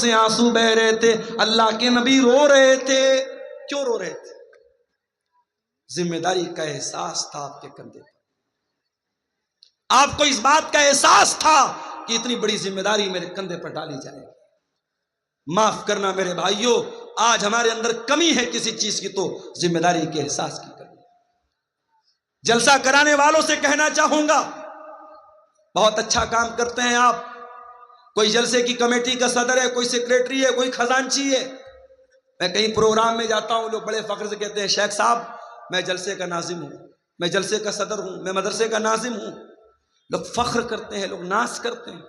سے آنسو بہ رہے تھے، اللہ کے نبی رو رہے تھے. کیوں رو رہے تھے؟ ذمہ داری کا احساس تھا آپ کے کندھے پر. آپ کو اس بات کا احساس تھا کہ اتنی بڑی ذمہ داری میرے کندھے پر ڈالی جائے. معاف کرنا میرے بھائیوں، آج ہمارے اندر کمی ہے کسی چیز کی تو ذمہ داری کے احساس کی کمی. جلسہ کرانے والوں سے کہنا چاہوں گا، بہت اچھا کام کرتے ہیں آپ. کوئی جلسے کی کمیٹی کا صدر ہے، کوئی سیکریٹری ہے، کوئی خزانچی ہے. میں کہیں پروگرام میں جاتا ہوں، لوگ بڑے فخر سے کہتے ہیں شیخ صاحب میں جلسے کا ناظم ہوں، میں جلسے کا صدر ہوں، میں مدرسے کا ناظم ہوں. لوگ فخر کرتے ہیں، لوگ ناز کرتے ہیں.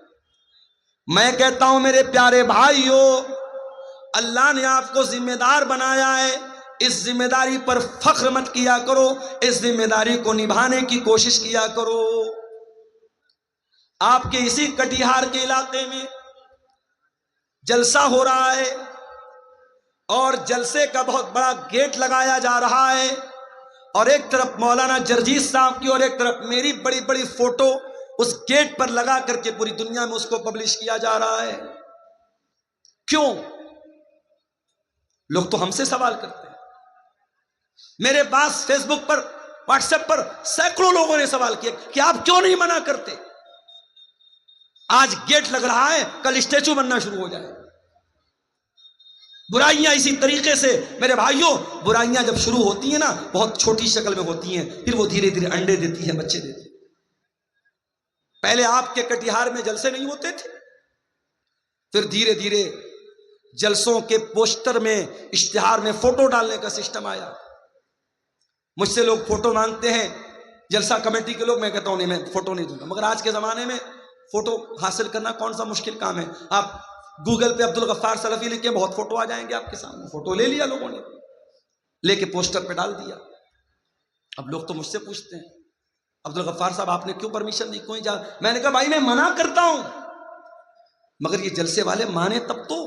میں کہتا ہوں میرے پیارے بھائیو، اللہ نے آپ کو ذمہ دار بنایا ہے، اس ذمہ داری پر فخر مت کیا کرو، اس ذمہ داری کو نبھانے کی کوشش کیا کرو. آپ کے اسی کٹیہار کے علاقے میں جلسہ ہو رہا ہے اور جلسے کا بہت بڑا گیٹ لگایا جا رہا ہے، اور ایک طرف مولانا جرجیس صاحب کی اور ایک طرف میری بڑی بڑی فوٹو اس گیٹ پر لگا کر کے پوری دنیا میں اس کو پبلش کیا جا رہا ہے. کیوں؟ لوگ تو ہم سے سوال کرتے ہیں. میرے پاس فیس بک پر، واٹس ایپ پر سینکڑوں لوگوں نے سوال کیا کہ آپ کیوں نہیں منع کرتے؟ آج گیٹ لگ رہا ہے، کل اسٹیچو بننا شروع ہو جائے. برائیاں اسی طریقے سے میرے بھائیوں، برائیاں جب شروع ہوتی ہیں نا بہت چھوٹی شکل میں ہوتی ہیں، پھر وہ دھیرے دھیرے انڈے دیتی ہیں، بچے دیتی ہیں. پہلے آپ کے کٹیہار میں جلسے نہیں ہوتے تھے، پھر دھیرے دھیرے جلسوں کے پوسٹر میں، اشتہار میں فوٹو ڈالنے کا سسٹم آیا. مجھ سے لوگ فوٹو مانگتے ہیں، جلسہ کمیٹی کے لوگ. میں کہتا ہوں نہیں، میں فوٹو نہیں دوں گا. مگر آج کے زمانے میں فوٹو حاصل کرنا کون سا مشکل کام ہے؟ آپ گوگل پہ عبدالغفار سلفی لکھ کے بہت فوٹو آ جائیں گے آپ کے سامنے. فوٹو لے لیا لوگوں نے، لے کے پوسٹر پہ ڈال دیا. اب لوگ تو مجھ سے پوچھتے ہیں عبدالغفار صاحب آپ نے کیوں پرمیشن دی، کوئی میں نے کہا بھائی میں منع کرتا ہوں، مگر یہ جلسے والے مانے تب تو.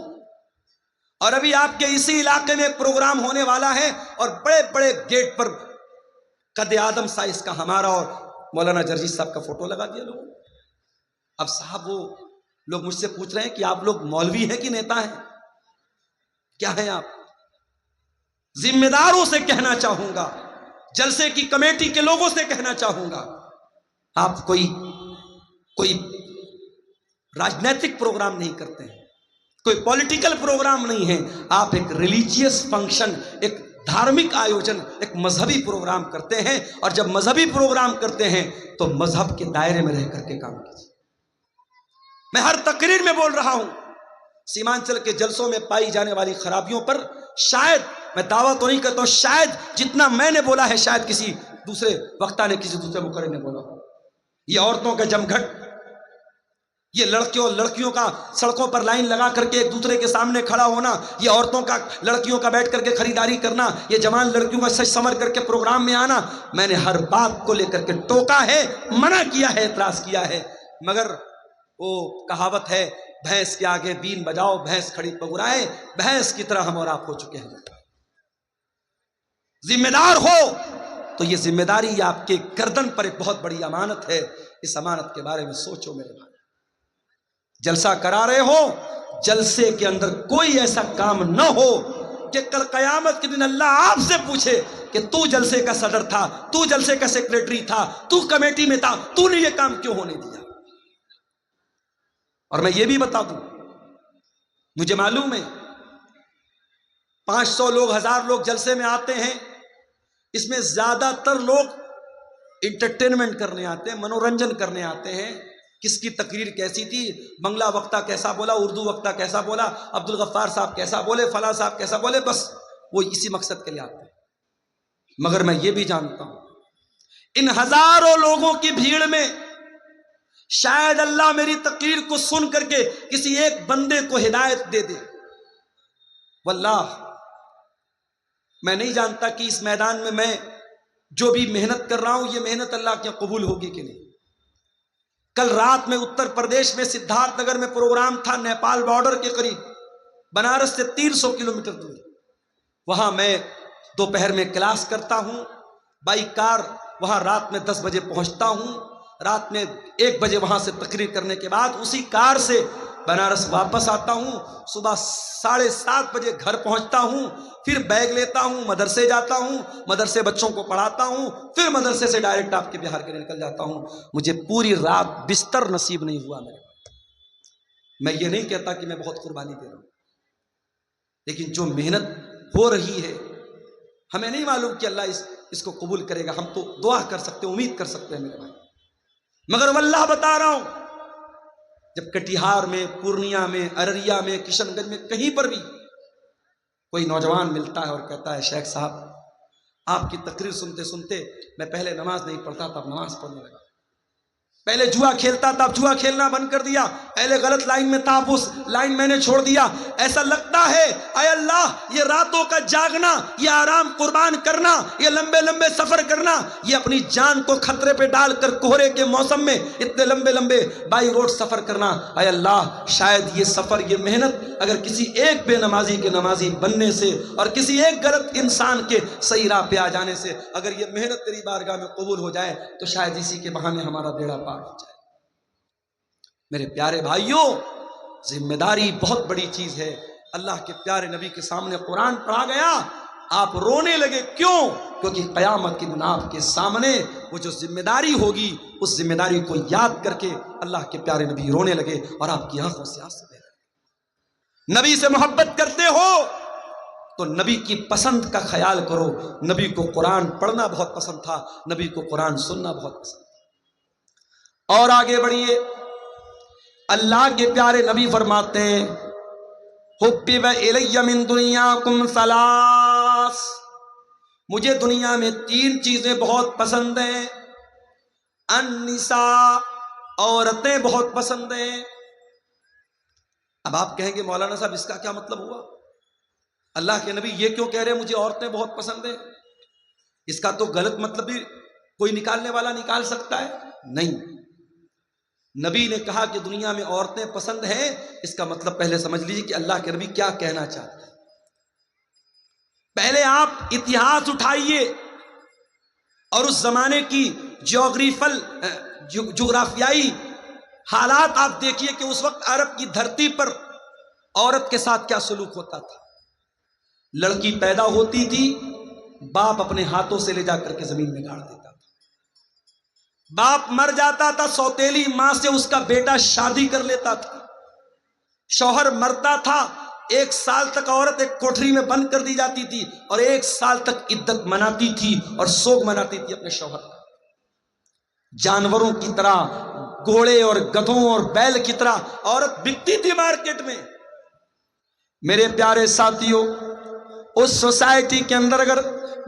اور ابھی آپ کے اسی علاقے میں ایک پروگرام ہونے والا ہے اور بڑے بڑے گیٹ پر قد آدم سائز کا ہمارا اور مولانا جرجیس صاحب کا فوٹو لگا دیا لوگوں نے. اب صاحب وہ لوگ مجھ سے پوچھ رہے ہیں کہ آپ لوگ مولوی ہیں کہ نیتا ہیں، کیا ہیں آپ؟ ذمہ داروں سے کہنا چاہوں گا، جلسے کی کمیٹی کے لوگوں سے کہنا چاہوں گا، آپ کوئی راجنیتک پروگرام نہیں کرتے ہیں، کوئی پولیٹیکل پروگرام نہیں ہے. آپ ایک ریلیجیس فنکشن، ایک دھارمک آیوجن، ایک مذہبی پروگرام کرتے ہیں. اور جب مذہبی پروگرام کرتے ہیں تو مذہب کے دائرے میں رہ کر کے کام کیجیے. میں ہر تقریر میں بول رہا ہوں، سیمانچل کے جلسوں میں پائی جانے والی خرابیوں پر شاید، میں دعویٰ تو نہیں کرتا ہوں، شاید جتنا میں نے بولا ہے شاید کسی دوسرے وقتہ نے، کسی دوسرے مقرر نے بولا ہو. یہ عورتوں کا جمگھٹ، یہ لڑکیوں کا سڑکوں پر لائن لگا کر کے ایک دوسرے کے سامنے کھڑا ہونا، یہ عورتوں کا لڑکیوں کا بیٹھ کر کے خریداری کرنا، یہ جوان لڑکیوں کا سج سمر کر کے پروگرام میں آنا، میں نے ہر بات کو لے کر کے ٹوکا ہے، منع کیا ہے، اعتراض کیا ہے. مگر وہ کہاوت ہے، بھینس کے آگے بین بجاؤ بھینس کھڑی پگرائے. بھینس کی طرح ہم اور آپ ہو چکے ہیں. ذمہ دار ہو تو یہ ذمہ داری آپ کے گردن پر ایک بہت بڑی امانت ہے. اس امانت کے بارے میں سوچو میرے بھائی. جلسہ کرا رہے ہو، جلسے کے اندر کوئی ایسا کام نہ ہو کہ کل قیامت کے دن اللہ آپ سے پوچھے کہ تو جلسے کا صدر تھا، تو جلسے کا سیکریٹری تھا، تو کمیٹی میں تھا، تو نے یہ کام کیوں ہونے دیا. اور میں یہ بھی بتا دوں، مجھے معلوم ہے 500 لوگ، 1000 لوگ جلسے میں آتے ہیں، اس میں زیادہ تر لوگ انٹرٹینمنٹ کرنے آتے ہیں، منورنجن کرنے آتے ہیں. کس کی تقریر کیسی تھی، بنگلہ وقتہ کیسا بولا، اردو وقتہ کیسا بولا، عبدالغفار صاحب کیسا بولے، فلاں صاحب کیسا بولے، بس وہ اسی مقصد کے لیے آتے ہیں. مگر میں یہ بھی جانتا ہوں ان ہزاروں لوگوں کی بھیڑ میں شاید اللہ میری تقریر کو سن کر کے کسی ایک بندے کو ہدایت دے دے. واللہ میں نہیں جانتا کہ اس میدان میں جو بھی محنت کر رہا ہوں یہ محنت اللہ کے قبول ہوگی کہ نہیں. کل رات میں اتر پردیش میں سدھارتھ نگر میں پروگرام تھا، نیپال بارڈر کے قریب، بنارس سے 300 کلومیٹر دور. وہاں میں دوپہر میں کلاس کرتا ہوں، بائی کار وہاں رات میں 10 بجے پہنچتا ہوں. رات میں 1 بجے وہاں سے تقریر کرنے کے بعد اسی کار سے بنارس واپس آتا ہوں، صبح 7:30 بجے گھر پہنچتا ہوں، پھر بیگ لیتا ہوں، مدرسے جاتا ہوں، مدرسے بچوں کو پڑھاتا ہوں، پھر مدرسے سے ڈائریکٹ آپ کے بہار کے لیے نکل جاتا ہوں. مجھے پوری رات بستر نصیب نہیں ہوا میرے. میں یہ نہیں کہتا کہ میں بہت قربانی دے رہا ہوں، لیکن جو محنت ہو رہی ہے ہمیں نہیں معلوم کہ اللہ اس کو قبول کرے گا. ہم تو دعا کر سکتے ہیں، امید کر سکتے ہیں میرے بھائی، مگر واللہ بتا رہا ہوں، جب کٹیہار میں، پورنیہ میں، ارریا میں، کشن گنج میں کہیں پر بھی کوئی نوجوان ملتا ہے اور کہتا ہے شیخ صاحب آپ کی تقریر سنتے سنتے میں پہلے نماز نہیں پڑھتا تھا، اب نماز پڑھنے لگا، پہلے جوا کھیلتا تھا اب جوا کھیلنا بند کر دیا، پہلے غلط لائن میں تھا اب اس لائن میں نے چھوڑ دیا. ایسا لگتا ہے اے اللہ یہ راتوں کا جاگنا، یہ آرام قربان کرنا، یہ لمبے لمبے سفر کرنا، یہ اپنی جان کو خطرے پہ ڈال کر کوہرے کے موسم میں اتنے لمبے لمبے بائی روڈ سفر کرنا، اے اللہ شاید یہ سفر، یہ محنت اگر کسی ایک بے نمازی کے نمازی بننے سے اور کسی ایک غلط انسان کے صحیح راہ پہ آ جانے سے اگر یہ محنت تیری بارگاہ میں قبول ہو جائے تو شاید اسی کے بہانے ہمارا بیڑا پار ہو جائے. میرے پیارے بھائیوں، ذمہ داری بہت بڑی چیز ہے. اللہ کے پیارے نبی کے سامنے قرآن پڑھا گیا، آپ رونے لگے. کیوں؟ کیونکہ قیامت کے دن آپ کے سامنے وہ جو ذمہ داری ہوگی اس ذمہ داری کو یاد کر کے اللہ کے پیارے نبی رونے لگے اور آپ کی آنکھوں سے آنسو بہہ رہے. نبی سے محبت کرتے ہو تو نبی کی پسند کا خیال کرو. نبی کو قرآن پڑھنا بہت پسند تھا، نبی کو قرآن سننا بہت پسند تھا. اور آگے بڑھیے، اللہ کے پیارے نبی فرماتے ہیں حبب الی من دنیاکم ثلاث، مجھے دنیا میں 3 چیزیں بہت پسند ہیں. النساء، عورتیں بہت پسند ہیں. اب آپ کہیں گے مولانا صاحب اس کا کیا مطلب ہوا؟ اللہ کے نبی یہ کیوں کہہ رہے ہیں مجھے عورتیں بہت پسند ہیں؟ اس کا تو غلط مطلب بھی کوئی نکالنے والا نکال سکتا ہے. نہیں، نبی نے کہا کہ دنیا میں عورتیں پسند ہیں، اس کا مطلب پہلے سمجھ لیجیے کہ اللہ کے نبی کیا کہنا چاہتے ہیں. پہلے آپ اتہاس اٹھائیے اور اس زمانے کی جغرافیائی حالات آپ دیکھیے کہ اس وقت عرب کی دھرتی پر عورت کے ساتھ کیا سلوک ہوتا تھا. لڑکی پیدا ہوتی تھی، باپ اپنے ہاتھوں سے لے جا کر کے زمین میں گاڑ دیتا تھا. باپ مر جاتا تھا، سوتیلی ماں سے اس کا بیٹا شادی کر لیتا تھا. شوہر مرتا تھا، 1 سال تک عورت ایک کوٹری میں بند کر دی جاتی تھی اور 1 سال تک عدت مناتی تھی اور سوگ مناتی تھی اپنے شوہر کا. جانوروں کی طرح، گھوڑے اور گدھوں اور بیل کی طرح عورت بکتی تھی مارکیٹ میں. میرے پیارے ساتھیوں، اس سوسائٹی کے اندر اگر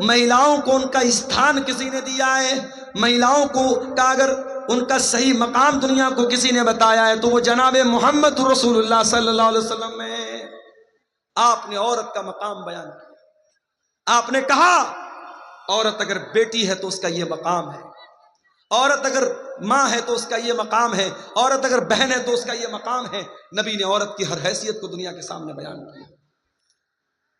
مہیلاؤں کو ان کا استھان کسی نے دیا ہے، مہیلاؤں کو کا اگر ان کا صحیح مقام دنیا کو کسی نے بتایا ہے تو وہ جناب محمد رسول اللہ صلی اللہ علیہ وسلم میں. آپ نے عورت کا مقام بیان کیا. آپ نے کہا عورت اگر بیٹی ہے تو اس کا یہ مقام ہے، عورت اگر ماں ہے تو اس کا یہ مقام ہے، عورت اگر بہن ہے تو اس کا یہ مقام ہے. نبی نے عورت کی ہر حیثیت کو دنیا کے سامنے بیان کیا.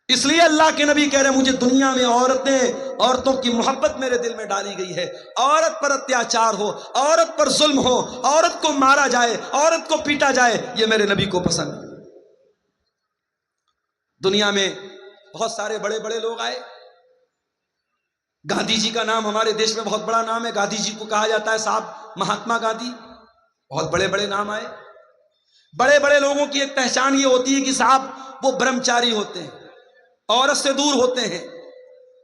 اس لیے اللہ کے نبی کہہ رہے ہیں مجھے دنیا میں عورتوں کی محبت میرے دل میں ڈالی گئی ہے. عورت پر اتیاچار ہو، عورت پر ظلم ہو، عورت کو مارا جائے، عورت کو پیٹا جائے، یہ میرے نبی کو پسند ہے. دنیا میں بہت سارے بڑے بڑے لوگ آئے. گاندھی جی کا نام ہمارے دیش میں بہت بڑا نام ہے. گاندھی جی کو کہا جاتا ہے صاحب مہاتما گاندھی. بہت بڑے بڑے نام آئے. بڑے بڑے لوگوں کی ایک پہچان یہ ہوتی ہے کہ صاحب وہ برہمچاری ہوتے ہیں، عورت سے دور ہوتے ہیں،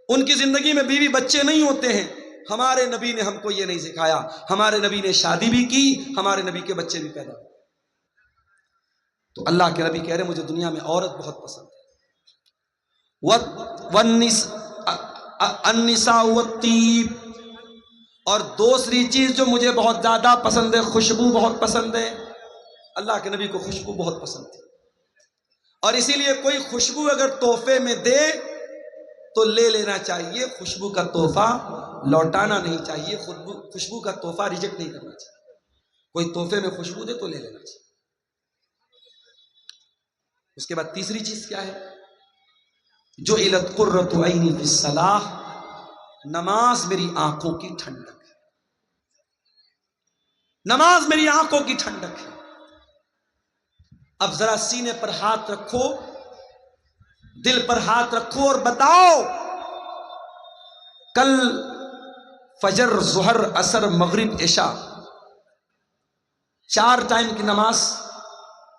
ان کی زندگی میں بیوی بچے نہیں ہوتے ہیں. ہمارے نبی نے ہم کو یہ نہیں سکھایا. ہمارے نبی نے شادی بھی کی، ہمارے نبی کے بچے بھی پیدا ہوئے. تو اللہ کے نبی کہہ رہے ہیں مجھے دنیا میں عورت بہت پسند ہے. النساء والطیب، اور دوسری چیز جو مجھے بہت زیادہ پسند ہے، خوشبو بہت پسند ہے. اللہ کے نبی کو خوشبو بہت پسند تھی اور اسی لیے کوئی خوشبو اگر تحفے میں دے تو لے لینا چاہیے. خوشبو کا تحفہ لوٹانا نہیں چاہیے، خوشبو کا تحفہ ریجیکٹ نہیں کرنا چاہیے. کوئی تحفے میں خوشبو دے تو لے لینا چاہیے. اس کے بعد تیسری چیز کیا ہے؟ جو علت قرۃ عینی فی الصلاۃ، نماز میری آنکھوں کی ٹھنڈک ہے. نماز میری آنکھوں کی ٹھنڈک ہے. اب ذرا سینے پر ہاتھ رکھو، دل پر ہاتھ رکھو اور بتاؤ، کل فجر، ظہر، عصر، مغرب، عشاء 4 ٹائم کی نماز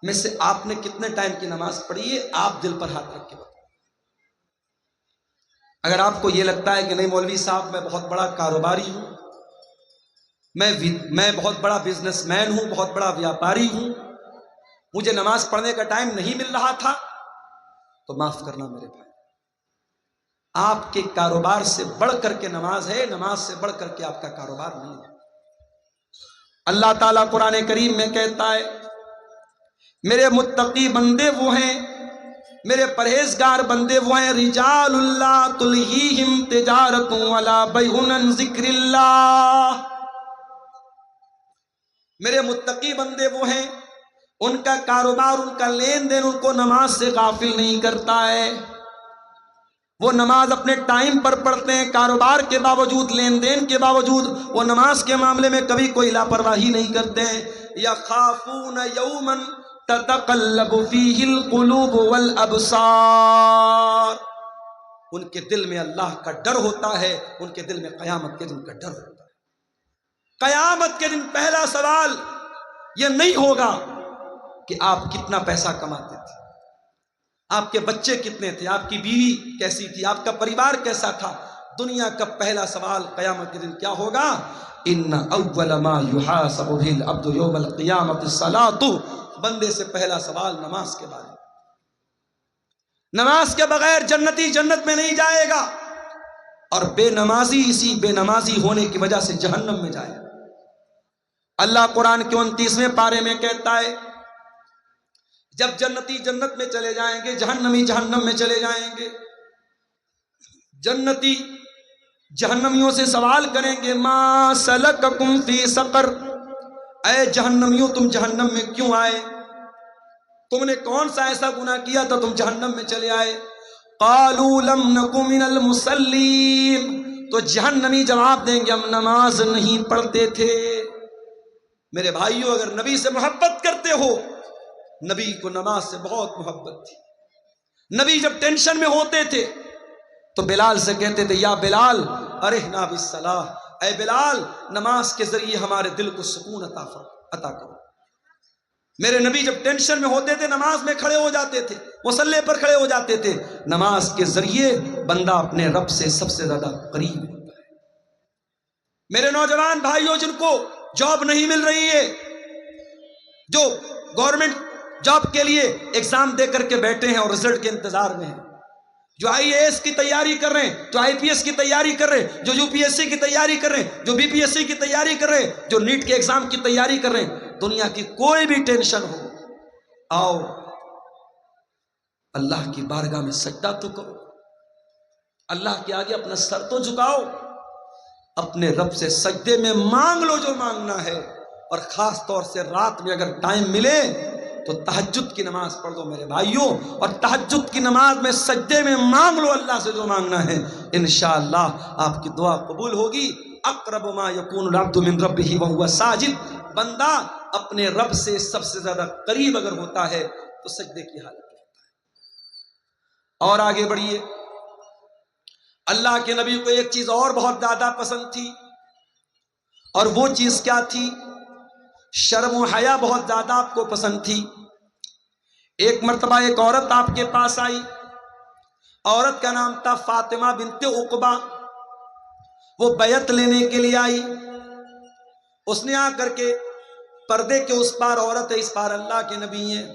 میں سے آپ نے کتنے ٹائم کی نماز پڑھی ہے؟ آپ دل پر ہاتھ رکھ کے بتاؤ۔ اگر آپ کو یہ لگتا ہے کہ نہیں مولوی صاحب میں بہت بڑا کاروباری ہوں، میں بہت بڑا بزنس مین ہوں، بہت بڑا ویاپاری ہوں، مجھے نماز پڑھنے کا ٹائم نہیں مل رہا تھا، تو معاف کرنا میرے بھائی، آپ کے کاروبار سے بڑھ کر کے نماز ہے، نماز سے بڑھ کر کے آپ کا کاروبار نہیں ہے۔ اللہ تعالیٰ قرآن کریم میں کہتا ہے میرے متقی بندے وہ ہیں، میرے پرہیزگار بندے وہ ہیں، رجال اللہ تلہیہم تجارت ولا بیع عن ذکر اللہ، میرے متقی بندے وہ ہیں، ان کا کاروبار، ان کا لین دین ان کو نماز سے غافل نہیں کرتا ہے، وہ نماز اپنے ٹائم پر پڑھتے ہیں، کاروبار کے باوجود، لین دین کے باوجود وہ نماز کے معاملے میں کبھی کوئی لاپرواہی نہیں کرتے ہیں۔ یخافون یوما تتقلب فیہ القلوب والابصار، ان کے دل میں اللہ کا ڈر ہوتا ہے، ان کے دل میں قیامت کے دن کا ڈر ہوتا ہے۔ قیامت کے دن پہلا سوال یہ نہیں ہوگا کہ آپ کتنا پیسہ کماتے تھے، آپ کے بچے کتنے تھے، آپ کی بیوی کیسی تھی، آپ کا پریوار کیسا تھا۔ دنیا کا پہلا سوال قیامت کے دن کیا ہوگا؟ ان اول ما یحاسب به العبد یوم القیامت الصلاۃ، بندے سے پہلا سوال نماز کے بارے میں۔ نماز کے بغیر جنتی جنت میں نہیں جائے گا، اور بے نمازی اسی بے نمازی ہونے کی وجہ سے جہنم میں جائے گا۔ اللہ قرآن کے 29ویں پارے میں کہتا ہے جب جنتی جنت میں چلے جائیں گے، جہنمی جہنم میں چلے جائیں گے، جنتی جہنمیوں سے سوال کریں گے ما سلککم فی سقر، اے جہنمیوں تم جہنم میں کیوں آئے؟ تم نے کون سا ایسا گناہ کیا تھا تم جہنم میں چلے آئے؟ قالوا لم نک من المصلین، تو جہنمی جواب دیں گے ہم نماز نہیں پڑھتے تھے۔ میرے بھائیوں، اگر نبی سے محبت کرتے ہو، نبی کو نماز سے بہت محبت تھی۔ نبی جب ٹینشن میں ہوتے تھے تو بلال سے کہتے تھے یا بلال ارحنا بالصلاۃ، اے بلال نماز کے ذریعے ہمارے دل کو سکون عطا کرو۔ میرے نبی جب ٹینشن میں ہوتے تھے نماز میں کھڑے ہو جاتے تھے، مصلی پر کھڑے ہو جاتے تھے۔ نماز کے ذریعے بندہ اپنے رب سے سب سے زیادہ قریب ہوتا ہے۔ میرے نوجوان بھائیوں، جن کو جاب نہیں مل رہی ہے، جو گورنمنٹ جاب کے لیے ایگزام دے کر کے بیٹھے ہیں اور رزلٹ کے انتظار میں ہیں، جو آئی اے ایس کی تیاری کر رہے ہیں، جو آئی پی ایس کی تیاری کر رہے ہیں، جو یو پی ایس سی کی تیاری کر رہے ہیں، جو بی پی ایس سی کی تیاری کر رہے ہیں، جو نیٹ کے ایگزام کی تیاری کر رہے ہیں، دنیا کی کوئی بھی ٹینشن ہو، آؤ اللہ کی بارگاہ میں سجدہ تو کرو، اللہ کے آگے اپنا سر تو جھکاؤ، اپنے رب سے سجدے میں مانگ لو جو مانگنا ہے، اور خاص طور سے رات میں اگر ٹائم ملے تو تہجد کی نماز پڑھ دو میرے بھائیوں، اور تہجد کی نماز میں سجدے میں مانگ لو اللہ سے جو مانگنا ہے، انشاءاللہ آپ کی دعا قبول ہوگی۔ اقرب ما یکون العبد من ربہ وہو ساجد، بندہ اپنے رب سے سب سے زیادہ قریب اگر ہوتا ہے تو سجدے کی حالت میں ہوتا ہے۔ اور آگے بڑھیے، اللہ کے نبی کو ایک چیز اور بہت زیادہ پسند تھی، اور وہ چیز کیا تھی؟ شرم و حیا بہت زیادہ آپ کو پسند تھی۔ ایک مرتبہ ایک عورت آپ کے پاس آئی، عورت کا نام تھا فاطمہ بنت عقبہ، وہ بیعت لینے کے لیے آئی۔ اس نے آ کر کے پردے کے اس پار عورت ہے، اس پار اللہ کے نبی ہیں،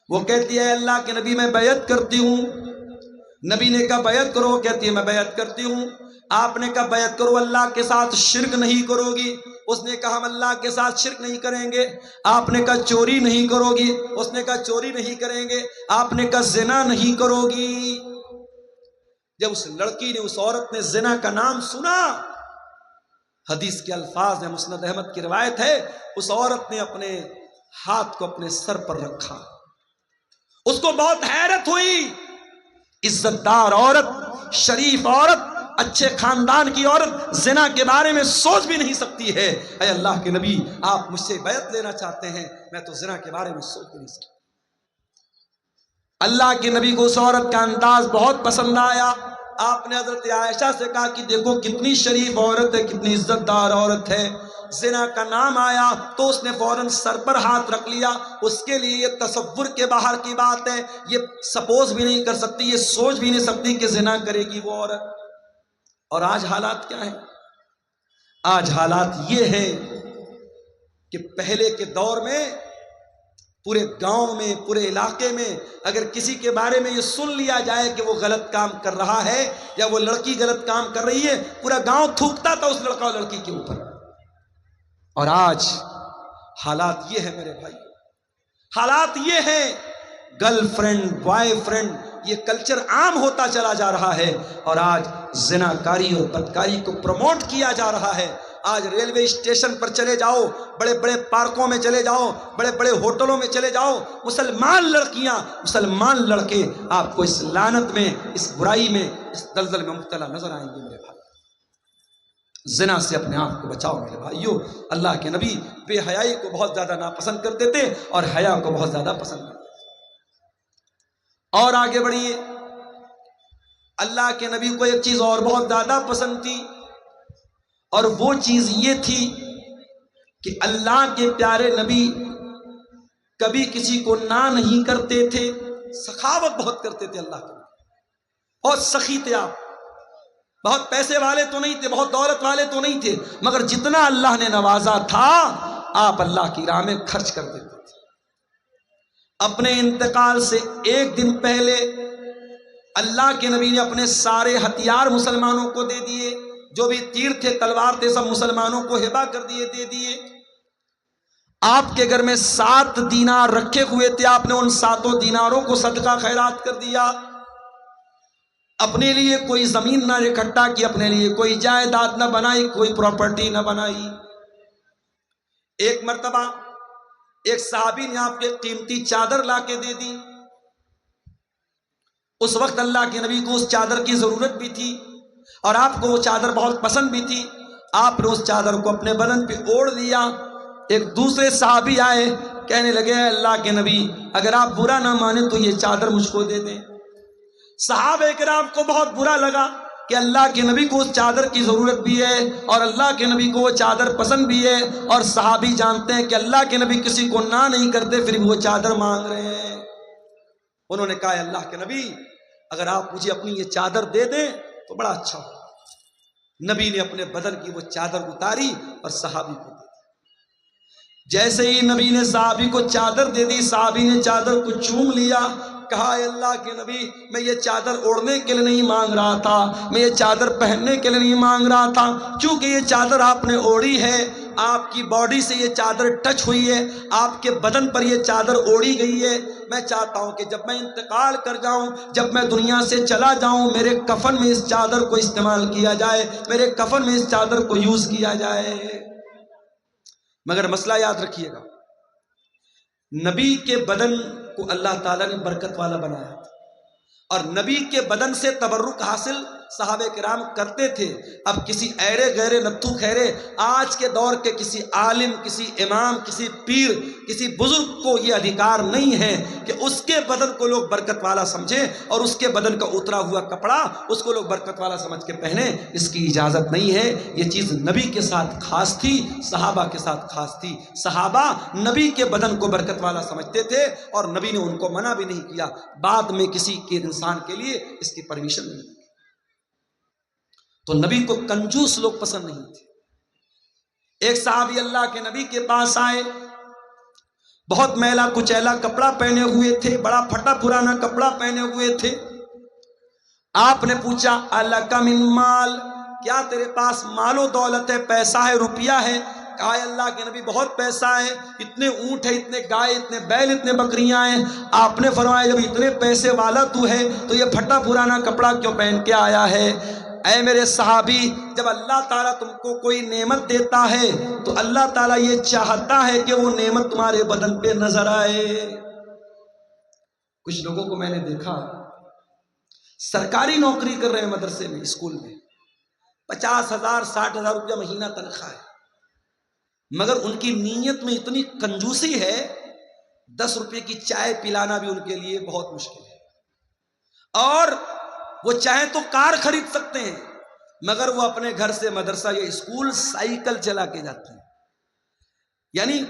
وہ کہتی ہے اللہ کے نبی میں بیعت کرتی ہوں۔ نبی نے کہا بیعت کرو، کہتی ہے میں بیعت کرتی ہوں۔ آپ نے کہا بیعت کرو، اللہ کے ساتھ شرک نہیں کرو گی؟ اس نے کہا ہم اللہ کے ساتھ شرک نہیں کریں گے۔ آپ نے کہا چوری نہیں کرو گی؟ اس نے کہا چوری نہیں کریں گے۔ آپ نے کہا زنا نہیں کرو گی؟ جب اس لڑکی نے، اس عورت نے زنا کا نام سنا، حدیث کے الفاظ ہیں، مسند احمد کی روایت ہے، اس عورت نے اپنے ہاتھ کو اپنے سر پر رکھا، اس کو بہت حیرت ہوئی۔ عزت دار عورت، شریف عورت، اچھے خاندان کی عورت زنا کے بارے میں سوچ بھی نہیں سکتی ہے۔ اے اللہ کے نبی، آپ مجھ سے بیعت لینا چاہتے ہیں؟ میں تو زنا کے بارے میں سوچ بھی نہیں سکتی۔ اللہ کے نبی کو اس عورت کا انداز بہت پسند آیا. آپ نے حضرت عائشہ سے کہا کہ دیکھو کتنی شریف عورت ہے, کتنی عزت دار عورت ہے. زنا کا نام آیا تو اس نے فوراً سر پر ہاتھ رکھ لیا. اس کے لیے یہ تصور کے باہر کی بات ہے, یہ سپوز بھی نہیں کر سکتی, یہ سوچ بھی نہیں سکتی کہ زنا کرے گی وہ عورت. اور آج حالات کیا ہیں؟ آج حالات یہ ہیں کہ پہلے کے دور میں پورے گاؤں میں, پورے علاقے میں اگر کسی کے بارے میں یہ سن لیا جائے کہ وہ غلط کام کر رہا ہے یا وہ لڑکی غلط کام کر رہی ہے, پورا گاؤں تھوکتا تھا اس لڑکا اور لڑکی کے اوپر. اور آج حالات یہ ہے میرے بھائی, حالات یہ ہیں گرل فرینڈ بوائے فرینڈ, یہ کلچر عام ہوتا چلا جا رہا ہے. اور آج زناکاری اور بدکاری کو پروموٹ کیا جا رہا ہے. آج ریلوے اسٹیشن پر چلے جاؤ, بڑے بڑے پارکوں میں چلے جاؤ, بڑے بڑے ہوٹلوں میں چلے جاؤ, مسلمان لڑکیاں مسلمان لڑکے آپ کو اس لعنت میں, اس برائی میں, اس دلدل میں مبتلا نظر آئیں گے میرے بھائی. زنا سے اپنے آپ کو بچاؤ میرے بھائیو. اللہ کے نبی بے حیائی کو بہت زیادہ ناپسند کرتے تھے اور حیا کو بہت زیادہ پسند کرتے تھے. اور آگے بڑھیے, اللہ کے نبی کو ایک چیز اور بہت زیادہ پسند تھی, اور وہ چیز یہ تھی کہ اللہ کے پیارے نبی کبھی کسی کو نہ نہیں کرتے تھے. سخاوت بہت کرتے تھے اللہ کے نبی, بہت سخی تھے آپ. بہت پیسے والے تو نہیں تھے, بہت دولت والے تو نہیں تھے, مگر جتنا اللہ نے نوازا تھا آپ اللہ کی راہ میں خرچ کر دیتے تھے. اپنے انتقال سے ایک دن پہلے اللہ کے نبی نے اپنے سارے ہتھیار مسلمانوں کو دے دیے, جو بھی تیر تھے تلوار تھے سب مسلمانوں کو ہبہ کر دیے, دے دیے. آپ کے گھر میں 7 دینار رکھے ہوئے تھے, آپ نے ان 7 دیناروں کو صدقہ خیرات کر دیا. اپنے لیے کوئی زمین نہ اکٹھا کی, اپنے لیے کوئی جائیداد نہ بنائی, کوئی پراپرٹی نہ بنائی. ایک مرتبہ ایک صحابی نے آپ کے قیمتی چادر لا کے دے دی. اس وقت اللہ کے نبی کو اس چادر کی ضرورت بھی تھی اور آپ کو وہ چادر بہت پسند بھی تھی. آپ نے اس چادر کو اپنے بدن پہ اوڑھ لیا. ایک دوسرے صحابی آئے, کہنے لگے اللہ کے نبی اگر آپ برا نہ مانے تو یہ چادر مجھ کو دے دیں. صحابہ کرام کو بہت برا لگا کہ اللہ کے نبی کو اس چادر کی ضرورت بھی ہے اور اللہ کے نبی کو وہ چادر پسند بھی ہے, اور صحابی جانتے ہیں کہ اللہ کے نبی کسی کو نہ نہیں کرتے, پھر وہ چادر مانگ رہے ہیں. انہوں نے کہا اللہ کے نبی اگر آپ مجھے اپنی یہ چادر دے دیں تو بڑا اچھا ہو. نبی نے اپنے بدن کی وہ چادر اتاری اور صحابی کو دے دی. جیسے ہی نبی نے صحابی کو چادر دے دی, صحابی نے چادر کو چوم لیا, کہا اے اللہ کے نبی میں یہ چادر اوڑھنے کے لیے نہیں مانگ رہا تھا, میں یہ چادر پہننے کے لیے نہیں مانگ رہا تھا, چونکہ یہ چادر آپ نے اوڑھی ہے, آپ کی باڈی سے یہ چادر ٹچ ہوئی ہے, آپ کے بدن پر یہ چادر اوڑھی گئی ہے. میں چاہتا ہوں کہ جب میں انتقال کر جاؤں, جب میں دنیا سے چلا جاؤں, میرے کفن میں اس چادر کو استعمال کیا جائے, میرے کفن میں اس چادر کو یوز کیا جائے. مگر مسئلہ یاد رکھیے گا, نبی کے بدن کو اللہ تعالیٰ نے برکت والا بنایا تھا اور نبی کے بدن سے تبرک حاصل صحابہ کرام کرتے تھے. اب کسی ایرے غیرے نتھو خیرے آج کے دور کے کسی عالم, کسی امام, کسی پیر, کسی بزرگ کو یہ ادھیکار نہیں ہے کہ اس کے بدن کو لوگ برکت والا سمجھیں اور اس کے بدن کا اترا ہوا کپڑا اس کو لوگ برکت والا سمجھ کے پہنے. اس کی اجازت نہیں ہے. یہ چیز نبی کے ساتھ خاص تھی, صحابہ کے ساتھ خاص تھی. صحابہ نبی کے بدن کو برکت والا سمجھتے تھے اور نبی نے ان کو منع بھی نہیں کیا. بعد میں کسی کے انسان کے لیے اس کی پرمیشن نہیں دی. تو نبی کو کنجوس لوگ پسند نہیں تھے. ایک صحابی اللہ کے نبی کے پاس آئے, بہت میلا کچیلا کپڑا پہنے ہوئے تھے, بڑا پھٹا پرانا کپڑا پہنے ہوئے تھے. آپ نے پوچھا الک من مال, کیا تیرے پاس مال و دولت ہے, پیسہ ہے, روپیہ ہے؟ کہا اللہ کے نبی بہت پیسہ ہے, اتنے اونٹ ہے, اتنے گائے, اتنے بیل, اتنے بکریاں ہیں. آپ نے فرمایا جب اتنے پیسے والا تو ہے تو یہ پھٹا پرانا کپڑا کیوں پہن کے آیا ہے؟ اے میرے صحابی, جب اللہ تعالیٰ تم کو کوئی نعمت دیتا ہے تو اللہ تعالیٰ یہ چاہتا ہے کہ وہ نعمت تمہارے بدن پہ نظر آئے. کچھ لوگوں کو میں نے دیکھا سرکاری نوکری کر رہے ہیں, مدرسے میں, اسکول میں, 50,000 60,000 روپیہ مہینہ تنخواہ ہے, مگر ان کی نیت میں اتنی کنجوسی ہے 10 روپے کی چائے پلانا بھی ان کے لیے بہت مشکل ہے. اور وہ چاہیں تو کار خرید سکتے ہیں، مگر وہ اپنے گھر سے مدرسہ یا اسکول سائیکل چلا کے جاتے ہیں۔ یعنی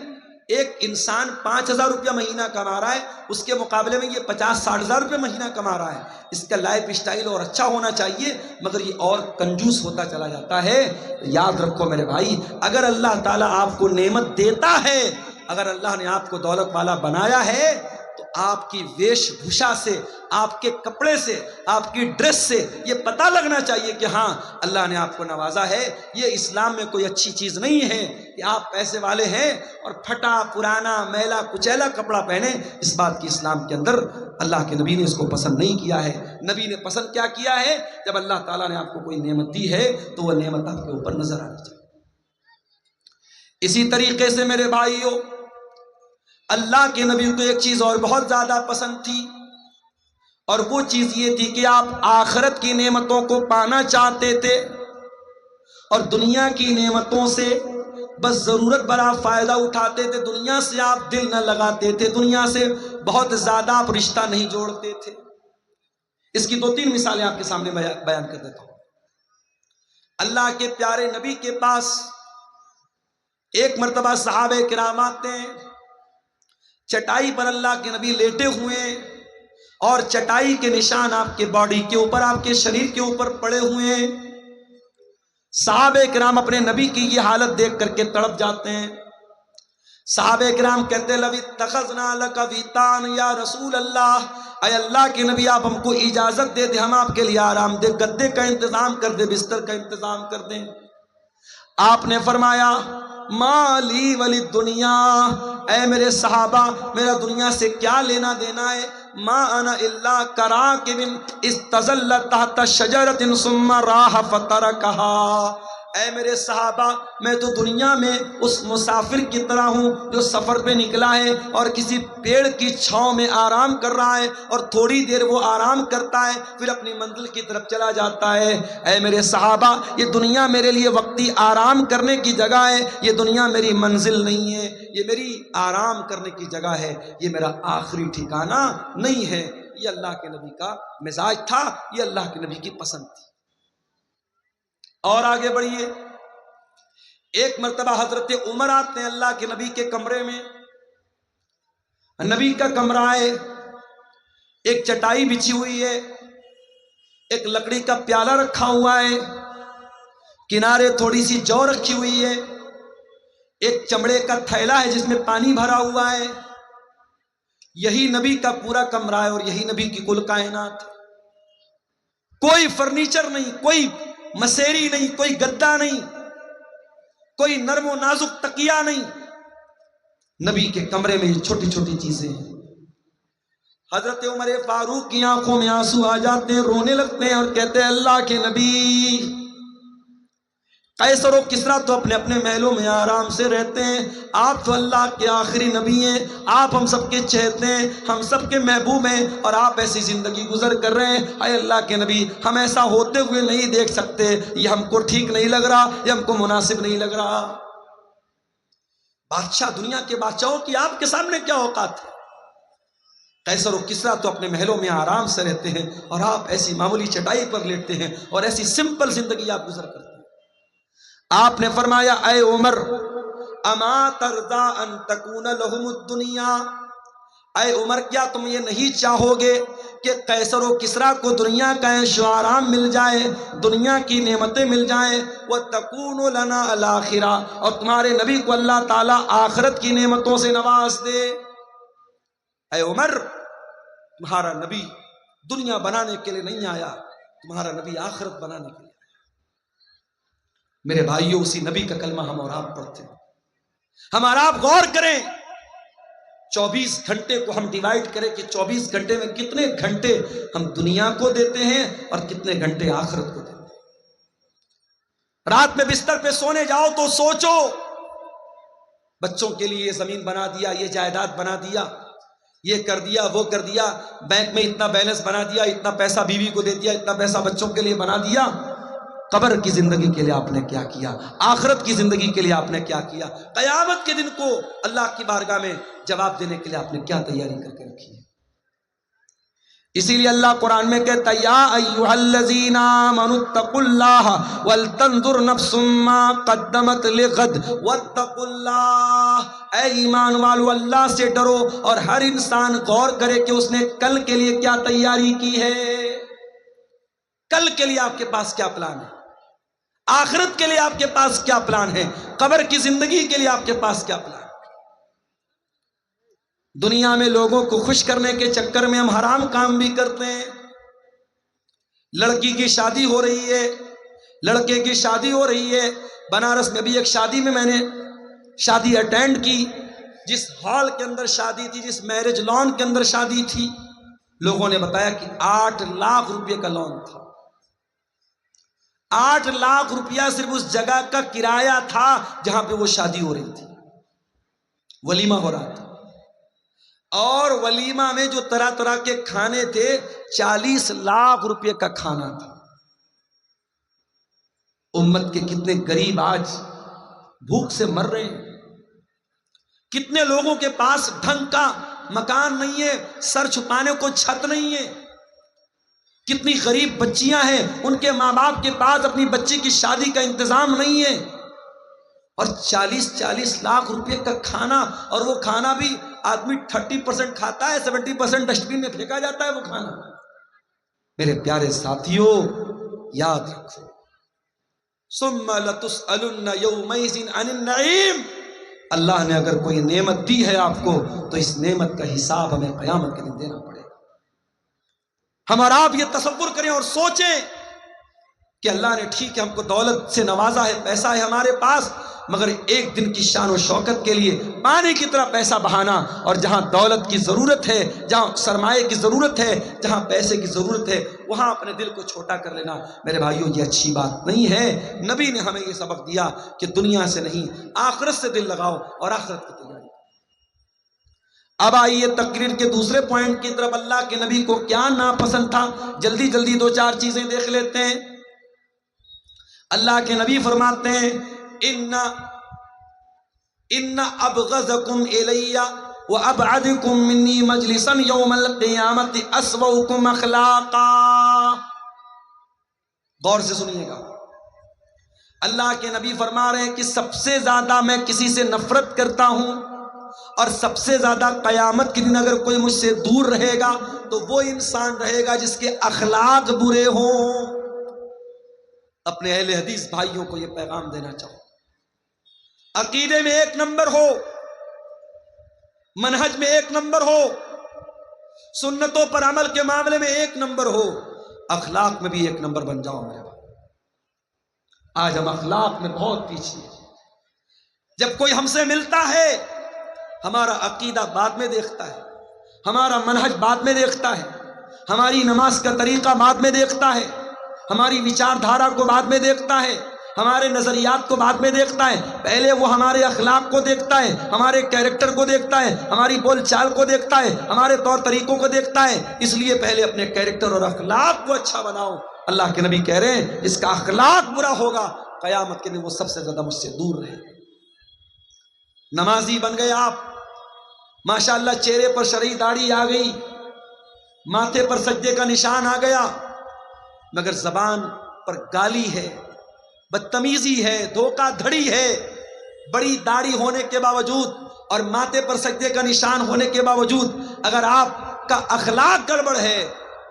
ایک انسان 5,000 روپیہ مہینہ کما رہا ہے، اس کے مقابلے میں یہ 50-60 ہزار روپیہ مہینہ کما رہا ہے۔ اس کا لائف اسٹائل اور اچھا ہونا چاہیے، مگر یہ اور کنجوس ہوتا چلا جاتا ہے۔ یاد رکھو میرے بھائی، اگر اللہ تعالیٰ آپ کو نعمت دیتا ہے، اگر اللہ نے آپ کو دولت والا بنایا ہے، تو آپ کی ویش بھوشا سے، آپ کے کپڑے سے، آپ کی ڈریس سے یہ پتہ لگنا چاہیے کہ ہاں اللہ نے آپ کو نوازا ہے۔ یہ اسلام میں کوئی اچھی چیز نہیں ہے کہ آپ پیسے والے ہیں اور پھٹا پرانا میلا کچیلا کپڑا پہنے۔ اس بات کی اسلام کے اندر اللہ کے نبی نے اس کو پسند نہیں کیا ہے۔ نبی نے پسند کیا کیا ہے؟ جب اللہ تعالیٰ نے آپ کو کوئی نعمت دی ہے تو وہ نعمت آپ کے اوپر نظر آنی چاہیے۔ اسی طریقے سے میرے بھائیوں، اللہ کے نبی کو ایک چیز اور بہت زیادہ پسند تھی، اور وہ چیز یہ تھی کہ آپ آخرت کی نعمتوں کو پانا چاہتے تھے، اور دنیا کی نعمتوں سے بس ضرورت بھرا فائدہ اٹھاتے تھے، دنیا سے آپ دل نہ لگاتے تھے، دنیا سے بہت زیادہ آپ رشتہ نہیں جوڑتے تھے۔ اس کی 2-3 مثالیں آپ کے سامنے بیان کر دیتا ہوں۔ اللہ کے پیارے نبی کے پاس ایک مرتبہ صحابہ کرام آتے ہیں، چٹائی پر اللہ کے نبی لیٹے ہوئے، اور چٹائی کے نشان آپ کے باڈی کے اوپر، آپ کے شریر کے اوپر پڑے ہوئے ہیں۔ صحابہ کرام اپنے نبی کی یہ حالت دیکھ کر کے تڑپ جاتے ہیں۔ صحابہ کرام کہتے ہیں لو اتخذنا لک ویتان یا رسول اللہ، اے اللہ کے نبی آپ ہم کو اجازت دے دیں، ہم آپ کے لیے آرام دہ گدے کا انتظام کر دیں، بستر کا انتظام کر دیں۔ آپ نے فرمایا مالی ولی دنیا، اے میرے صحابہ میرا دنیا سے کیا لینا دینا ہے؟ ما انا الا کراکب استظل تحت شجرۃ ثم راح فترکها، اے میرے صحابہ میں تو دنیا میں اس مسافر کی طرح ہوں جو سفر پہ نکلا ہے اور کسی پیڑ کی چھاؤں میں آرام کر رہا ہے، اور تھوڑی دیر وہ آرام کرتا ہے پھر اپنی منزل کی طرف چلا جاتا ہے۔ اے میرے صحابہ یہ دنیا میرے لیے وقتی آرام کرنے کی جگہ ہے، یہ دنیا میری منزل نہیں ہے، یہ میری آرام کرنے کی جگہ ہے، یہ میرا آخری ٹھکانہ نہیں ہے۔ یہ اللہ کے نبی کا مزاج تھا، یہ اللہ کے نبی کی پسند تھی۔ اور آگے بڑھیے، ایک مرتبہ حضرت عمر آتے ہیں اللہ کے نبی کے کمرے میں۔ نبی کا کمرہ ہے، ایک چٹائی بچھی ہوئی ہے، ایک لکڑی کا پیالہ رکھا ہوا ہے، کنارے تھوڑی سی جو رکھی ہوئی ہے، ایک چمڑے کا تھیلا ہے جس میں پانی بھرا ہوا ہے۔ یہی نبی کا پورا کمرہ ہے اور یہی نبی کی کل کائنات۔ کوئی فرنیچر نہیں، کوئی مسیری نہیں، کوئی گدا نہیں، کوئی نرم و نازک تکیہ نہیں، نبی کے کمرے میں یہ چھوٹی چھوٹی چیزیں ہیں۔ حضرت عمر فاروق کی آنکھوں میں آنسو آ جاتے ہیں، رونے لگتے ہیں اور کہتے ہیں اللہ کے نبی، قیصر و کسریٰ تو اپنے اپنے محلوں میں آرام سے رہتے ہیں، آپ تو اللہ کے آخری نبی ہیں، آپ ہم سب کے چہتے ہیں، ہم سب کے محبوب ہیں، اور آپ ایسی زندگی گزر کر رہے ہیں۔ اے اللہ کے نبی ہم ایسا ہوتے ہوئے نہیں دیکھ سکتے، یہ ہم کو ٹھیک نہیں لگ رہا، یہ ہم کو مناسب نہیں لگ رہا۔ بادشاہ، دنیا کے بادشاہوں کی آپ کے سامنے کیا اوقات ہے؟ قیصر و کسریٰ تو اپنے محلوں میں آرام سے رہتے ہیں اور آپ ایسی معمولی چٹائی پر لیٹتے ہیں اور ایسی سمپل زندگی آپ گزر کرتے ہیں۔ آپ نے فرمایا اے عمر اما ترضا ان تکون لہم الدنیا، اے عمر کیا تم یہ نہیں چاہو گے کہ قیصر و کسریٰ کو دنیا کا عیش و آرام مل جائے، دنیا کی نعمتیں مل جائیں، وَتَكُونُ لَنَا الْآخِرَةَ، اور تمہارے نبی کو اللہ تعالیٰ آخرت کی نعمتوں سے نواز دے۔ اے عمر تمہارا نبی دنیا بنانے کے لیے نہیں آیا، تمہارا نبی آخرت بنانے کے لیے۔ میرے بھائیوں اسی نبی کا کلمہ ہم اور آپ پڑھتے ہیں۔ ہم اور آپ غور کریں، 24 گھنٹے کو ہم ڈیوائیڈ کریں کہ 24 گھنٹے میں کتنے گھنٹے ہم دنیا کو دیتے ہیں اور کتنے گھنٹے آخرت کو دیتے ہیں۔ رات میں بستر پہ سونے جاؤ تو سوچو، بچوں کے لیے یہ زمین بنا دیا، یہ جائیداد بنا دیا، یہ کر دیا، وہ کر دیا، بینک میں اتنا بیلنس بنا دیا، اتنا پیسہ بیوی کو دے دیا، اتنا پیسہ بچوں کے لیے بنا دیا۔ قبر کی زندگی کے لیے آپ نے کیا کیا؟ آخرت کی زندگی کے لیے آپ نے کیا کیا؟ قیامت کے دن کو اللہ کی بارگاہ میں جواب دینے کے لیے آپ نے کیا تیاری کر کے رکھی ہے؟ اسی لیے اللہ قرآن میں کہتا ہے یا ایھا الذین آمنوا اتقوا اللہ ولتنظر نفس ما قدمت لغد واتقوا اللہ، اے ایمان والو اللہ سے ڈرو اور ہر انسان غور کرے کہ اس نے کل کے لیے کیا تیاری کی ہے۔ کل کے لیے آپ کے پاس کیا پلان ہے، آخرت کے لیے آپ کے پاس کیا پلان ہے، قبر کی زندگی کے لیے آپ کے پاس کیا پلان ہے۔ دنیا میں لوگوں کو خوش کرنے کے چکر میں ہم حرام کام بھی کرتے ہیں۔ لڑکی کی شادی ہو رہی ہے، لڑکے کی شادی ہو رہی ہے۔ بنارس میں بھی ایک شادی میں نے شادی اٹینڈ کی، جس ہال کے اندر شادی تھی، جس میرج لان کے اندر شادی تھی، لوگوں نے بتایا کہ 8 لاکھ روپے کا لون تھا۔ 8 لاکھ روپیہ صرف اس جگہ کا کرایہ تھا جہاں پہ وہ شادی ہو رہی تھی، ولیمہ ہو رہا تھا، اور ولیمہ میں جو طرح طرح کے کھانے تھے 40 لاکھ روپے کا کھانا تھا۔ امت کے کتنے غریب آج بھوک سے مر رہے ہیں، کتنے لوگوں کے پاس ڈھنگ کا مکان نہیں ہے، سر چھپانے کو چھت نہیں ہے، کتنی غریب بچیاں ہیں، ان کے ماں باپ کے پاس اپنی بچی کی شادی کا انتظام نہیں ہے، اور 40 لاکھ روپے کا کھانا، اور وہ کھانا بھی آدمی 30% کھاتا ہے، 70% ڈسٹ بن میں پھینکا جاتا ہے وہ کھانا۔ میرے پیارے ساتھیوں، یاد رکھو ثم لتسألن یومئذ عن النعیم، اللہ نے اگر کوئی نعمت دی ہے آپ کو تو اس نعمت کا حساب ہمیں قیامت کے دن دینا پڑے گا۔ ہم اور آپ یہ تصور کریں اور سوچیں کہ اللہ نے ٹھیک ہے ہم کو دولت سے نوازا ہے، پیسہ ہے ہمارے پاس، مگر ایک دن کی شان و شوکت کے لیے پانی کی طرح پیسہ بہانا، اور جہاں دولت کی ضرورت ہے، جہاں سرمایے کی ضرورت ہے، جہاں پیسے کی ضرورت ہے، وہاں اپنے دل کو چھوٹا کر لینا، میرے بھائیوں یہ اچھی بات نہیں ہے۔ نبی نے ہمیں یہ سبق دیا کہ دنیا سے نہیں، آخرت سے دل لگاؤ اور آخرت کی تیاری۔ اب آئیے تقریر کے دوسرے پوائنٹ کی طرف، اللہ کے نبی کو کیا ناپسند تھا، جلدی جلدی 2-4 چیزیں دیکھ لیتے ہیں۔ اللہ کے نبی فرماتے ہیں ان ابغضکم الی وابعدکم منی مجلسا یوم القیامت اسوؤکم اخلاقا۔ غور سے سنیے گا، اللہ کے نبی فرما رہے ہیں کہ سب سے زیادہ میں کسی سے نفرت کرتا ہوں، اور سب سے زیادہ قیامت کے دن اگر کوئی مجھ سے دور رہے گا تو وہ انسان رہے گا جس کے اخلاق برے ہوں۔ اپنے اہل حدیث بھائیوں کو یہ پیغام دینا چاہوں، عقیدے میں 1 نمبر ہو، منہج میں 1 نمبر ہو، سنتوں پر عمل کے معاملے میں 1 نمبر ہو، اخلاق میں بھی 1 نمبر بن جاؤ میرے بھائی۔ آج ہم اخلاق میں بہت پیچھے ہیں۔ جب کوئی ہم سے ملتا ہے، ہمارا عقیدہ بعد میں دیکھتا ہے، ہمارا منہج بعد میں دیکھتا ہے، ہماری نماز کا طریقہ بعد میں دیکھتا ہے، ہماری وچار دھارا کو بعد میں دیکھتا ہے، ہمارے نظریات کو بعد میں دیکھتا ہے۔ پہلے وہ ہمارے اخلاق کو دیکھتا ہے، ہمارے کیریکٹر کو دیکھتا ہے، ہماری بول چال کو دیکھتا ہے، ہمارے طور طریقوں کو دیکھتا ہے۔ اس لیے پہلے اپنے کیریکٹر اور اخلاق کو اچھا بناؤ۔ اللہ کے نبی کہہ رہے ہیں جس کا اخلاق برا ہوگا قیامت کے دن وہ سب سے زیادہ مجھ سے دور رہے گا۔ نمازی بن گئے آپ، ماشاءاللہ چہرے پر شرعی داڑھی آ گئی، ماتھے پر سجدے کا نشان آ گیا، مگر زبان پر گالی ہے، بدتمیزی ہے، دھوکہ دھڑی ہے۔ بڑی داڑھی ہونے کے باوجود اور ماتھے پر سجدے کا نشان ہونے کے باوجود اگر آپ کا اخلاق گڑبڑ ہے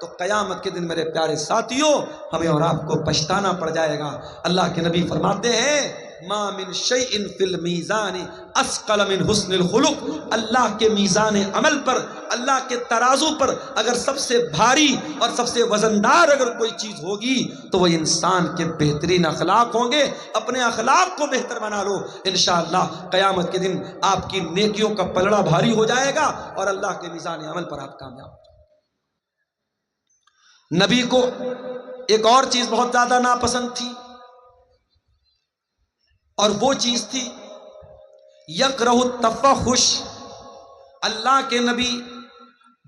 تو قیامت کے دن میرے پیارے ساتھیوں ہمیں اور آپ کو پچھتانا پڑ جائے گا۔ اللہ کے نبی فرماتے ہیں ما من شیء فی المیزان اثقل من حسن الخلق، اللہ کے میزان عمل پر، اللہ کے ترازو پر اگر سب سے بھاری اور سب سے وزندار اگر کوئی چیز ہوگی تو وہ انسان کے بہترین اخلاق ہوں گے۔ اپنے اخلاق کو بہتر بنا لو، انشاءاللہ قیامت کے دن آپ کی نیکیوں کا پلڑا بھاری ہو جائے گا اور اللہ کے میزان عمل پر آپ کامیاب ہو جائیں گے۔ نبی کو ایک اور چیز بہت زیادہ ناپسند تھی، اور وہ چیز تھی یکرہ التفحش۔ اللہ کے نبی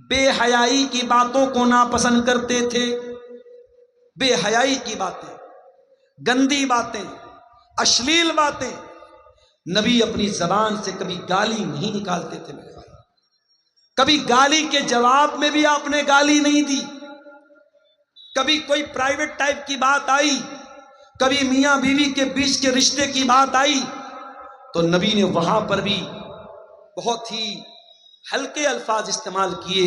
بے حیائی کی باتوں کو ناپسند کرتے تھے۔ بے حیائی کی باتیں، گندی باتیں، اشلیل باتیں، نبی اپنی زبان سے کبھی گالی نہیں نکالتے تھے میرے بھائی، کبھی گالی کے جواب میں بھی آپ نے گالی نہیں دی، کبھی کوئی پرائیویٹ ٹائپ کی بات آئی، کبھی میاں بیوی کے بیچ کے رشتے کی بات آئی تو نبی نے وہاں پر بھی بہت ہی ہلکے الفاظ استعمال کیے،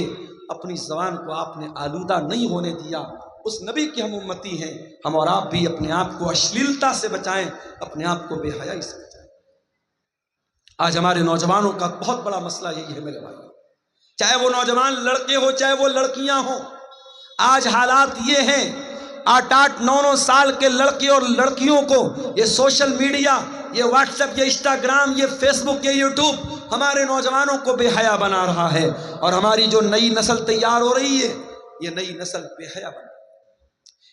اپنی زبان کو آپ نے آلودہ نہیں ہونے دیا۔ اس نبی کی ہم امتی ہیں، ہم اور آپ بھی اپنے آپ کو اشلیلتا سے بچائیں، اپنے آپ کو بے حیائی سے بچائیں۔ آج ہمارے نوجوانوں کا بہت بڑا مسئلہ یہی ہے میرے بھائی، چاہے وہ نوجوان لڑکے ہو چاہے وہ لڑکیاں ہوں۔ آج حالات یہ ہیں 8-8 9-9 سال کے لڑکے اور لڑکیوں کو یہ سوشل میڈیا، یہ واٹس ایپ، یہ انسٹاگرام، یہ فیس بک، یہ یوٹیوب ہمارے نوجوانوں کو بے حیا بنا رہا ہے، اور ہماری جو نئی نسل تیار ہو رہی ہے یہ نئی نسل بے حیا بنا رہی ہے،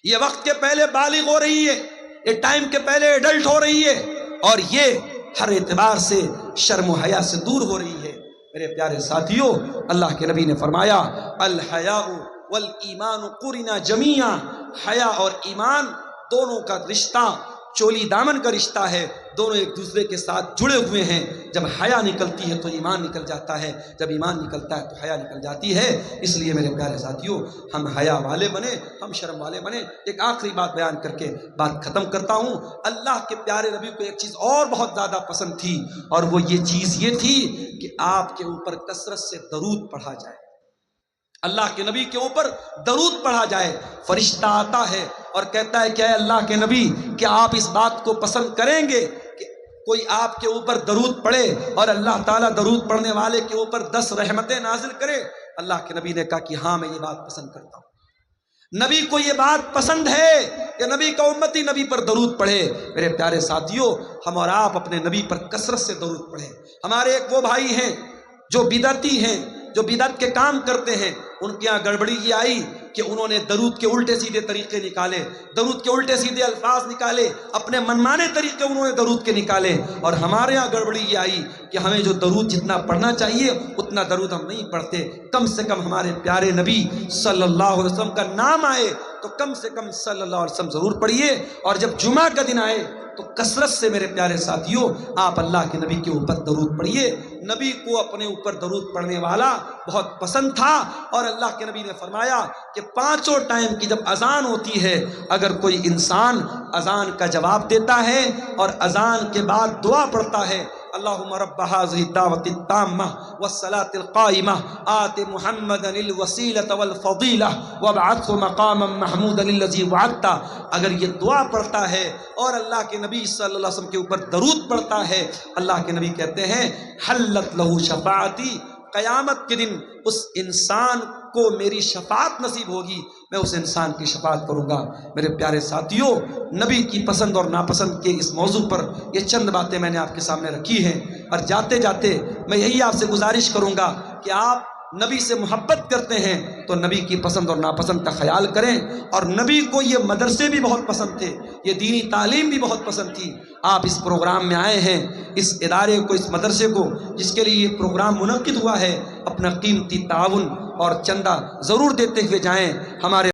یہ وقت کے پہلے بالغ ہو رہی ہے، یہ ٹائم کے پہلے ایڈلٹ ہو رہی ہے، اور یہ ہر اعتبار سے شرم و حیا سے دور ہو رہی ہے۔ میرے پیارے ساتھیوں، اللہ کے نبی نے فرمایا الحیاء والایمان قرنا جمیعا، حیا اور ایمان دونوں کا رشتہ چولی دامن کا رشتہ ہے، دونوں ایک دوسرے کے ساتھ جڑے ہوئے ہیں۔ جب حیا نکلتی ہے تو ایمان نکل جاتا ہے، جب ایمان نکلتا ہے تو حیا نکل جاتی ہے۔ اس لیے میرے پیارے ساتھیوں، ہم حیا والے بنے، ہم شرم والے بنے۔ ایک آخری بات بیان کر کے بات ختم کرتا ہوں۔ اللہ کے پیارے نبی کو ایک چیز اور بہت زیادہ پسند تھی، اور وہ یہ چیز یہ تھی کہ آپ کے اوپر کثرت سے درود پڑھا جائے، اللہ کے نبی کے اوپر درود پڑھا جائے۔ فرشتہ آتا ہے اور کہتا ہے کہ اے اللہ کے نبی، کیا آپ اس بات کو پسند کریں گے کہ کوئی آپ کے اوپر درود پڑھے اور اللہ تعالیٰ درود پڑھنے والے کے اوپر 10 رحمتیں نازل کرے؟ اللہ کے نبی نے کہا کہ ہاں میں یہ بات پسند کرتا ہوں۔ نبی کو یہ بات پسند ہے کہ نبی کا امتی نبی پر درود پڑھے۔ میرے پیارے ساتھیوں، ہم اور آپ اپنے نبی پر کثرت سے درود پڑھیں۔ ہمارے ایک وہ بھائی ہیں جو بدعتی ہیں، جو بدعت کے کام کرتے ہیں، ان کے یہاں گڑبڑی یہ آئی کہ انہوں نے درود کے الٹے سیدھے طریقے نکالے، درود کے الٹے سیدھے الفاظ نکالے، اپنے منمانے طریقے انہوں نے درود کے نکالے، اور ہمارے یہاں گڑبڑی یہ آئی کہ ہمیں جو درود جتنا پڑھنا چاہیے اتنا درود ہم نہیں پڑھتے۔ کم سے کم ہمارے پیارے نبی صلی اللہ علیہ وسلم کا نام آئے تو کم سے کم صلی اللہ علیہ وسلم ضرور پڑھیے، اور جب جمعہ کا دن آئے تو کثرت سے میرے پیارے ساتھیوں آپ اللہ کے نبی کے اوپر درود پڑھیے۔ نبی کو اپنے اوپر درود پڑھنے والا بہت پسند تھا، اور اللہ کے نبی نے فرمایا کہ 5 ٹائم کی جب اذان ہوتی ہے، اگر کوئی انسان اذان کا جواب دیتا ہے اور اذان کے بعد دعا پڑھتا ہے، اللہم رب هذه الدعوة التامة والصلاة القائمة آت محمدا الوسیلة والفضیلة وابعثه مقاما محمودا الذی وعدتہ، اگر یہ دعا پڑھتا ہے اور اللہ کے نبی صلی اللہ علیہ وسلم کے اوپر درود پڑھتا ہے، اللہ کے نبی کہتے ہیں حلت لہ شفاعتی، قیامت کے دن اس انسان کو میری شفاعت نصیب ہوگی، میں اس انسان کی شفاعت کروں گا۔ میرے پیارے ساتھیوں، نبی کی پسند اور ناپسند کے اس موضوع پر یہ چند باتیں میں نے آپ کے سامنے رکھی ہیں، اور جاتے جاتے میں یہی آپ سے گزارش کروں گا کہ آپ نبی سے محبت کرتے ہیں تو نبی کی پسند اور ناپسند کا خیال کریں، اور نبی کو یہ مدرسے بھی بہت پسند تھے، یہ دینی تعلیم بھی بہت پسند تھی۔ آپ اس پروگرام میں آئے ہیں، اس ادارے کو، اس مدرسے کو، جس کے لیے یہ پروگرام منعقد ہوا ہے، اپنا قیمتی تعاون اور چندہ ضرور دیتے ہوئے جائیں۔ ہمارے